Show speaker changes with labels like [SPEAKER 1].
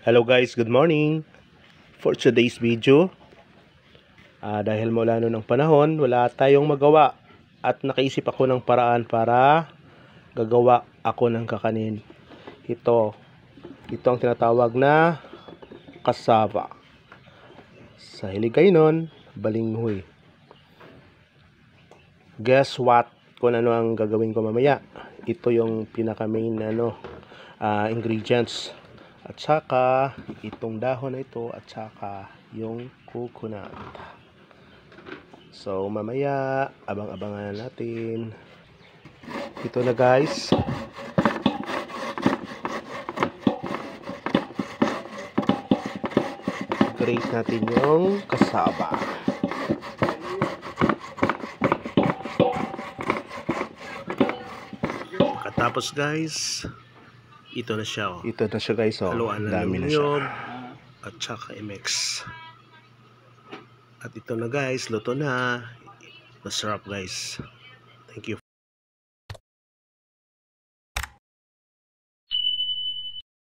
[SPEAKER 1] Hello guys, good morning. For today's video, dahil mula noon ng panahon, wala tayong magawa at nakaisip ako ng paraan para gagawa ako ng kakanin. Ito ang tinatawag na cassava. Sa Hiligay nun, balinghoy. Guess what? Kung ano ang gagawin ko mamaya. Ito yung pinaka main ingredients. At saka itong dahon na ito at saka yung coconut. So mamaya abang-abangan natin. Ito na guys. Grate natin yung cassava. Pagkatapos guys, ito na siya. Ito na siya guys. Haluan na ng niyog at saka i-mix. At ito na guys, luto na. Masarap guys. Thank you.